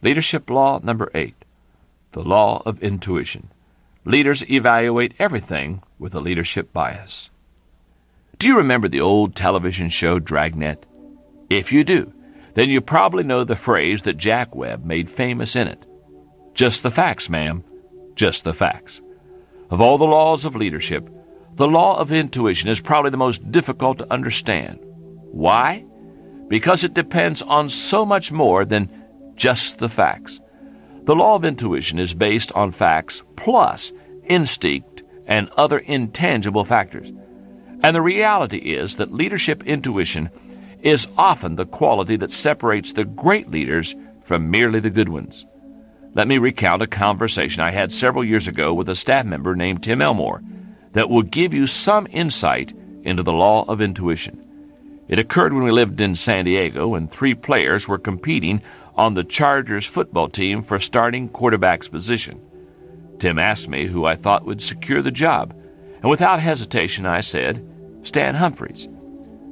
Leadership law number 8, the law of intuition. Leaders evaluate everything with a leadership bias. Do you remember the old television show Dragnet? If you do, then you probably know the phrase that Jack Webb made famous in it. Just the facts, ma'am. Just the facts. Of all the laws of leadership, the law of intuition is probably the most difficult to understand. Why? Because it depends on so much more than just the facts. The law of intuition is based on facts plus instinct and other intangible factors. And the reality is that leadership intuition is often the quality that separates the great leaders from merely the good ones. Let me recount a conversation I had several years ago with a staff member named Tim Elmore that will give you some insight into the law of intuition. It occurred when we lived in San Diego and 3 players were competing on the Chargers football team for starting quarterback's position. Tim asked me who I thought would secure the job, and without hesitation I said, Stan Humphries.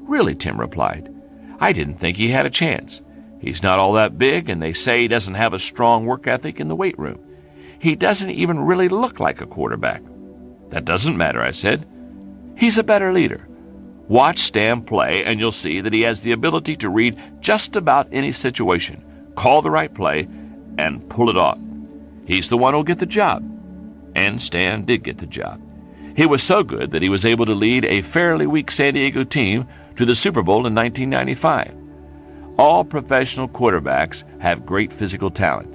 Really, Tim replied. I didn't think he had a chance. He's not all that big, and they say he doesn't have a strong work ethic in the weight room. He doesn't even really look like a quarterback. That doesn't matter, I said. He's a better leader. Watch Stan play, and you'll see that he has the ability to read just about any situation, call the right play, and pull it off. He's the one who'll get the job. And Stan did get the job. He was so good that he was able to lead a fairly weak San Diego team to the Super Bowl in 1995. All professional quarterbacks have great physical talent.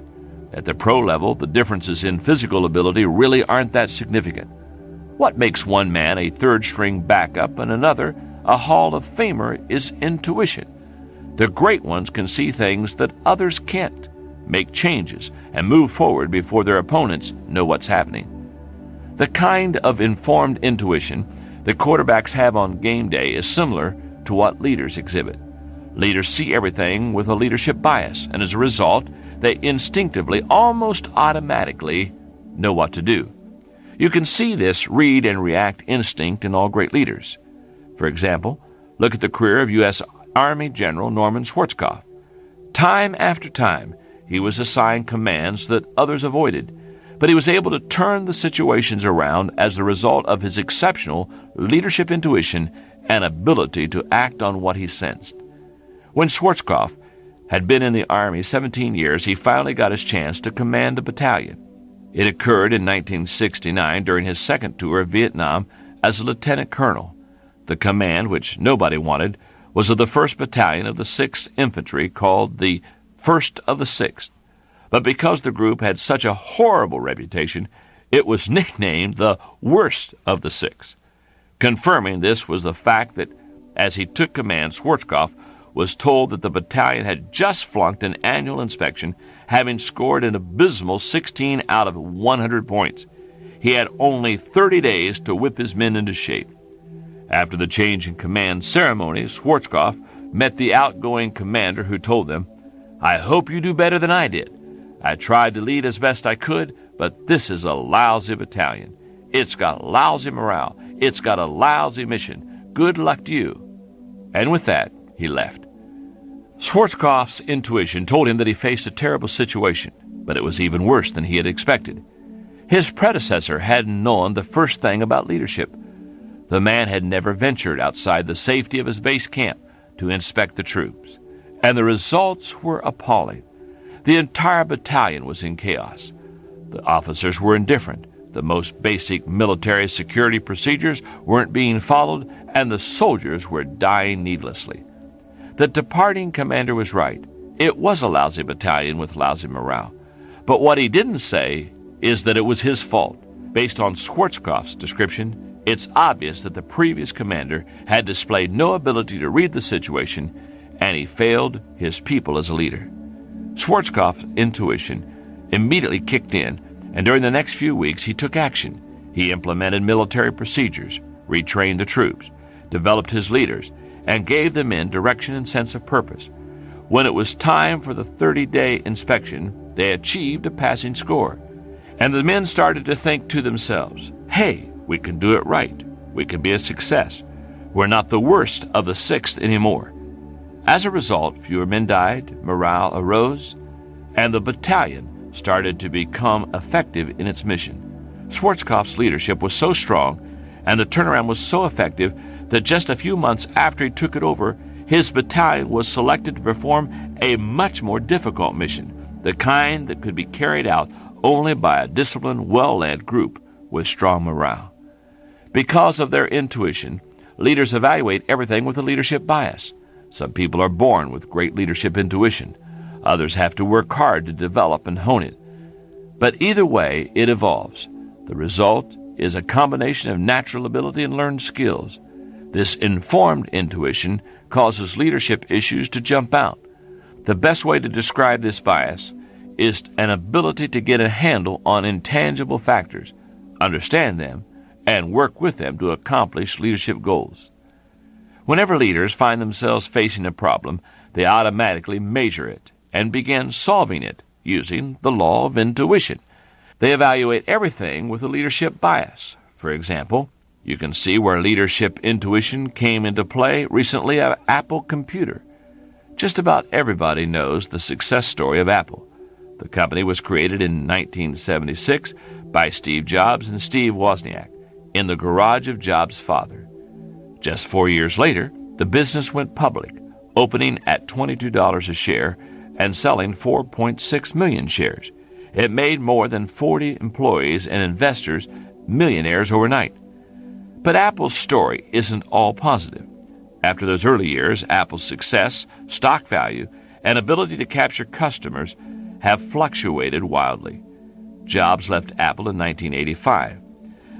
At the pro level, the differences in physical ability really aren't that significant. What makes one man a third-string backup and another a Hall of Famer is intuition. The great ones can see things that others can't, make changes, and move forward before their opponents know what's happening. The kind of informed intuition that quarterbacks have on game day is similar to what leaders exhibit. Leaders see everything with a leadership bias, and as a result, they instinctively, almost automatically, know what to do. You can see this read and react instinct in all great leaders. For example, look at the career of U.S. Army General Norman Schwarzkopf. Time after time, he was assigned commands that others avoided, but he was able to turn the situations around as a result of his exceptional leadership intuition and ability to act on what he sensed. When Schwarzkopf had been in the Army 17 years, he finally got his chance to command a battalion. It occurred in 1969 during his second tour of Vietnam as a lieutenant colonel. The command, which nobody wanted, was of the 1st Battalion of the 6th Infantry, called the 1st of the 6th. But because the group had such a horrible reputation, it was nicknamed the worst of the 6th. Confirming this was the fact that, as he took command, Schwarzkopf was told that the battalion had just flunked an annual inspection, having scored an abysmal 16 out of 100 points. He had only 30 days to whip his men into shape. After the change in command ceremony, Schwarzkopf met the outgoing commander, who told them, "I hope you do better than I did. I tried to lead as best I could, but this is a lousy battalion. It's got lousy morale. It's got a lousy mission. Good luck to you." And with that, he left. Schwarzkopf's intuition told him that he faced a terrible situation, but it was even worse than he had expected. His predecessor hadn't known the first thing about leadership. The man had never ventured outside the safety of his base camp to inspect the troops, and the results were appalling. The entire battalion was in chaos. The officers were indifferent. The most basic military security procedures weren't being followed, and the soldiers were dying needlessly. The departing commander was right. It was a lousy battalion with lousy morale. But what he didn't say is that it was his fault. Based on Schwarzkopf's description, it's obvious that the previous commander had displayed no ability to read the situation, and he failed his people as a leader. Schwarzkopf's intuition immediately kicked in, and during the next few weeks he took action. He implemented military procedures, retrained the troops, developed his leaders, and gave the men direction and sense of purpose. When it was time for the 30-day inspection, they achieved a passing score. And the men started to think to themselves, "Hey, we can do it right. We can be a success. We're not the worst of the 6th anymore." As a result, fewer men died, morale arose, and the battalion started to become effective in its mission. Schwarzkopf's leadership was so strong and the turnaround was so effective that just a few months after he took it over, his battalion was selected to perform a much more difficult mission, the kind that could be carried out only by a disciplined, well-led group with strong morale. Because of their intuition, leaders evaluate everything with a leadership bias. Some people are born with great leadership intuition. Others have to work hard to develop and hone it. But either way, it evolves. The result is a combination of natural ability and learned skills. This informed intuition causes leadership issues to jump out. The best way to describe this bias is an ability to get a handle on intangible factors, understand them, and work with them to accomplish leadership goals. Whenever leaders find themselves facing a problem, they automatically measure it and begin solving it using the law of intuition. They evaluate everything with a leadership bias. For example, you can see where leadership intuition came into play recently at Apple Computer. Just about everybody knows the success story of Apple. The company was created in 1976 by Steve Jobs and Steve Wozniak in the garage of Jobs' father. Just 4 years later, the business went public, opening at $22 a share and selling 4.6 million shares. It made more than 40 employees and investors millionaires overnight. But Apple's story isn't all positive. After those early years, Apple's success, stock value, and ability to capture customers have fluctuated wildly. Jobs left Apple in 1985.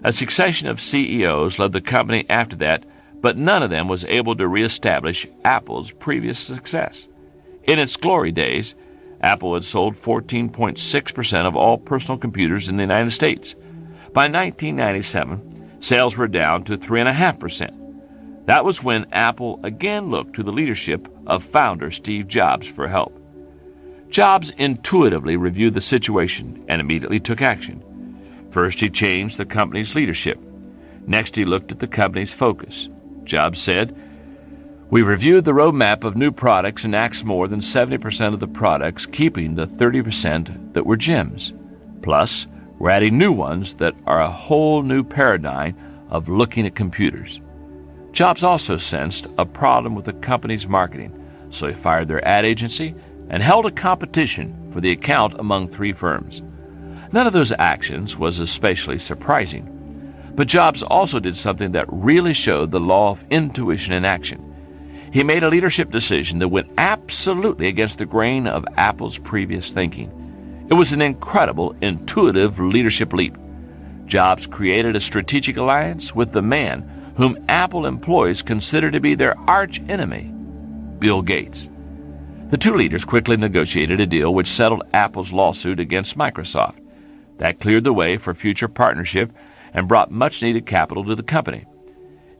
A succession of CEOs led the company after that, but none of them was able to reestablish Apple's previous success. In its glory days, Apple had sold 14.6% of all personal computers in the United States. By 1997, sales were down to 3.5%. That was when Apple again looked to the leadership of founder Steve Jobs for help. Jobs intuitively reviewed the situation and immediately took action. First, he changed the company's leadership. Next, he looked at the company's focus. Jobs said, "We reviewed the roadmap of new products and axed more than 70% of the products, keeping the 30% that were gems. Plus, we're adding new ones that are a whole new paradigm of looking at computers." Jobs also sensed a problem with the company's marketing, so he fired their ad agency and held a competition for the account among 3 firms. None of those actions was especially surprising, but Jobs also did something that really showed the law of intuition in action. He made a leadership decision that went absolutely against the grain of Apple's previous thinking. It was an incredible, intuitive leadership leap. Jobs created a strategic alliance with the man whom Apple employees consider to be their arch enemy, Bill Gates. The 2 leaders quickly negotiated a deal which settled Apple's lawsuit against Microsoft. That cleared the way for future partnership and brought much-needed capital to the company.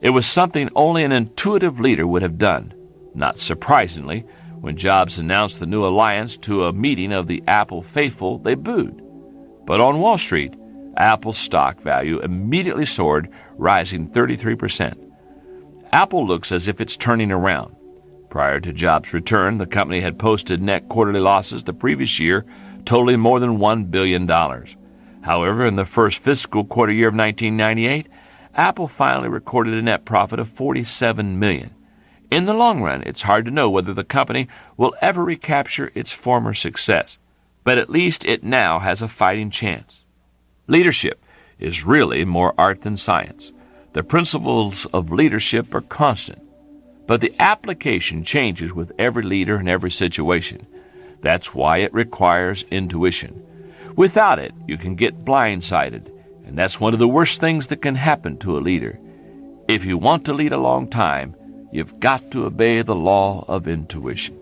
It was something only an intuitive leader would have done. Not surprisingly, when Jobs announced the new alliance to a meeting of the Apple faithful, they booed. But on Wall Street, Apple's stock value immediately soared, rising 33%. Apple looks as if it's turning around. Prior to Jobs' return, the company had posted net quarterly losses the previous year, totaling more than $1 billion. However, in the first fiscal quarter year of 1998, Apple finally recorded a net profit of $47 million. In the long run, it's hard to know whether the company will ever recapture its former success, but at least it now has a fighting chance. Leadership is really more art than science. The principles of leadership are constant, but the application changes with every leader and every situation. That's why it requires intuition. Without it, you can get blindsided, and that's one of the worst things that can happen to a leader. If you want to lead a long time, you've got to obey the law of intuition.